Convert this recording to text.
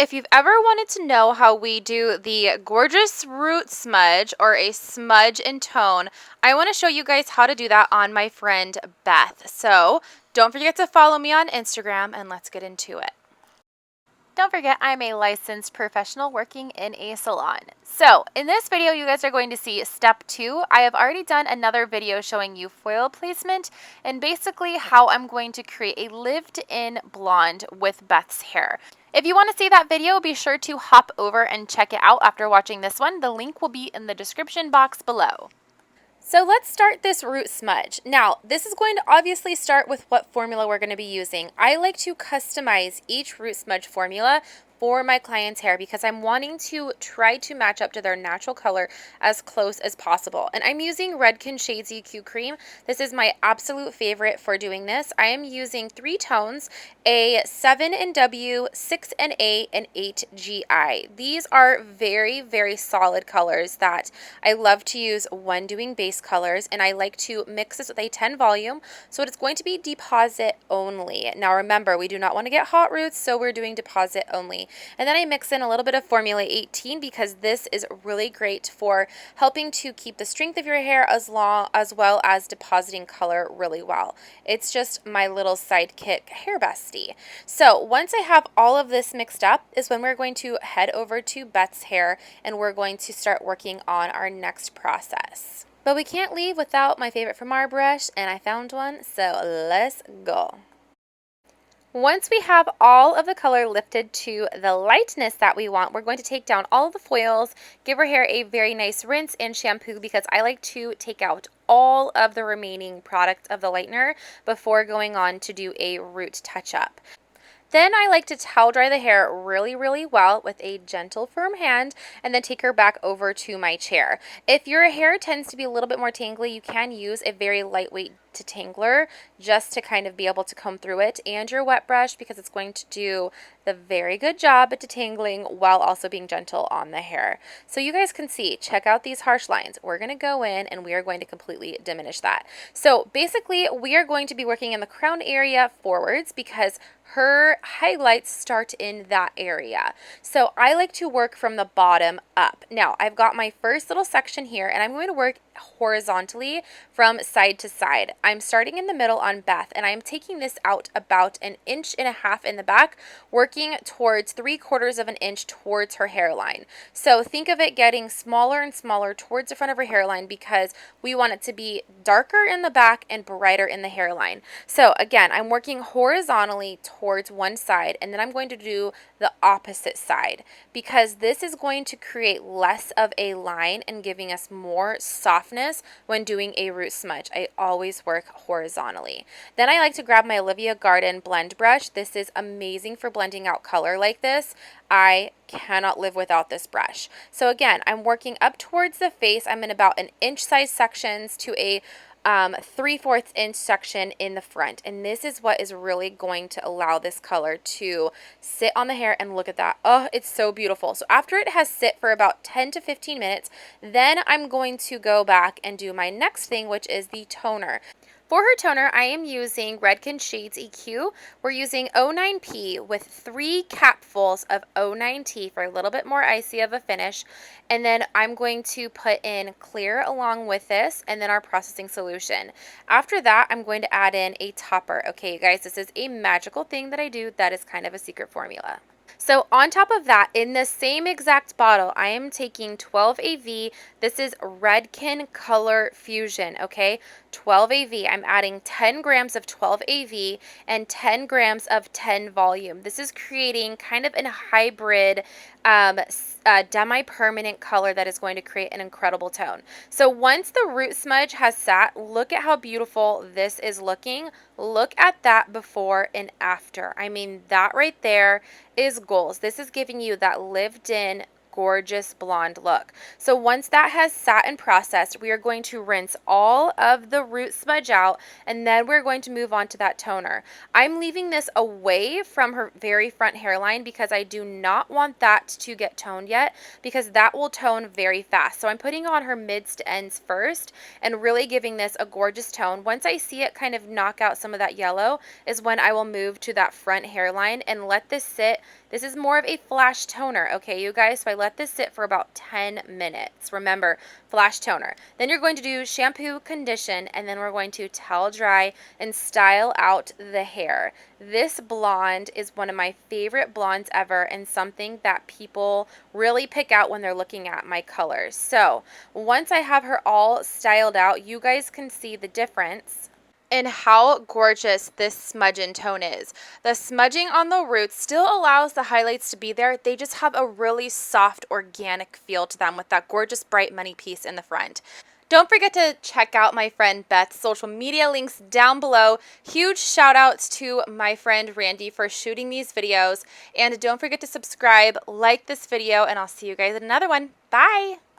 If you've ever wanted to know how we do the gorgeous root smudge or a smudge in tone, I want to show you guys how to do that on my friend Beth. So don't forget to follow me on Instagram and let's get into it. Don't forget, I'm a licensed professional working in a salon. So in this video, you guys are going to see step 2. I have already done another video showing you foil placement and basically how I'm going to create a lived-in blonde with Beth's hair. If you want to see that video, be sure to hop over and check it out after watching this one. The link will be in the description box below. So let's start this root smudge. Now, this is going to obviously start with what formula we're going to be using. I like to customize each root smudge formula for my client's hair because I'm wanting to try to match up to their natural color as close as possible. And I'm using Redken Shades EQ Cream. This is my absolute favorite for doing this. I am using 3 tones, a 7 in W, 6 in A, and 8 GI. These are very, very solid colors that I love to use when doing base colors, and I like to mix this with a 10 volume, so it's going to be deposit only. Now remember, we do not want to get hot roots, so we're doing deposit only. And then I mix in a little bit of Formula 18 because this is really great for helping to keep the strength of your hair as well as depositing color really well. It's just my little sidekick hair bestie. So once I have all of this mixed up is when we're going to head over to Beth's hair and we're going to start working on our next process. But we can't leave without my favorite Framar brush, and I found one, so let's go. Once we have all of the color lifted to the lightness that we want, we're going to take down all of the foils, give our hair a very nice rinse and shampoo because I like to take out all of the remaining product of the lightener before going on to do a root touch-up. Then I like to towel dry the hair really, really well with a gentle, firm hand and then take her back over to my chair. If your hair tends to be a little bit more tangly, you can use a very lightweight detangler just to kind of be able to comb through it, and your wet brush because it's going to do the very good job at detangling while also being gentle on the hair. So you guys can see, check out these harsh lines. We're going to go in and we are going to completely diminish that. So basically we are going to be working in the crown area forwards because her highlights start in that area. So I like to work from the bottom up. Now I've got my first little section here and I'm going to work horizontally from side to side. I'm starting in the middle on Beth and I'm taking this out about 1.5 inches in the back, working towards 3/4 of an inch towards her hairline. So think of it getting smaller and smaller towards the front of her hairline because we want it to be darker in the back and brighter in the hairline. So again, I'm working horizontally towards one side and then I'm going to do the opposite side because this is going to create less of a line and giving us more softness when doing a root smudge. I always work horizontally. Then I like to grab my Olivia Garden blend brush. This is amazing for blending out color like this. I cannot live without this brush. So again, I'm working up towards the face. I'm in about 1 inch size sections to a 3/4 inch section in the front, and this is what is really going to allow this color to sit on the hair. And look at that. Oh, it's so beautiful. So after it has sit for about 10 to 15 minutes, then I'm going to go back and do my next thing, which is the toner. For her toner, I am using Redken Shades EQ. We're using 09P with 3 capfuls of 09T for a little bit more icy of a finish. And then I'm going to put in clear along with this and then our processing solution. After that, I'm going to add in a topper. Okay, you guys, this is a magical thing that I do that is kind of a secret formula. So on top of that, in the same exact bottle, I am taking 12 AV. This is Redken Color Fusion, okay? 12 AV. I'm adding 10 grams of 12 AV and 10 grams of 10 volume. This is creating kind of a hybrid demi-permanent color that is going to create an incredible tone. So once the root smudge has sat, look at how beautiful this is looking. Look at that before and after. I mean, that right there is goals. This is giving you that lived-in gorgeous blonde look. So once that has sat and processed, we are going to rinse all of the root smudge out and then we're going to move on to that toner. I'm leaving this away from her very front hairline because I do not want that to get toned yet because that will tone very fast. So I'm putting on her mids to ends first and really giving this a gorgeous tone. Once I see it kind of knock out some of that yellow is when I will move to that front hairline and let this sit This is more of a flash toner, okay, you guys? So I let this sit for about 10 minutes. Remember, flash toner. Then you're going to do shampoo, condition, and then we're going to towel dry and style out the hair. This blonde is one of my favorite blondes ever and something that people really pick out when they're looking at my colors. So once I have her all styled out, you guys can see the difference and how gorgeous this smudge and tone is. The smudging on the roots still allows the highlights to be there. They just have a really soft, organic feel to them with that gorgeous bright money piece in the front. Don't forget to check out my friend Beth's social media links down below. Huge shout outs to my friend Randy for shooting these videos. And don't forget to subscribe, like this video, and I'll see you guys in another one. Bye!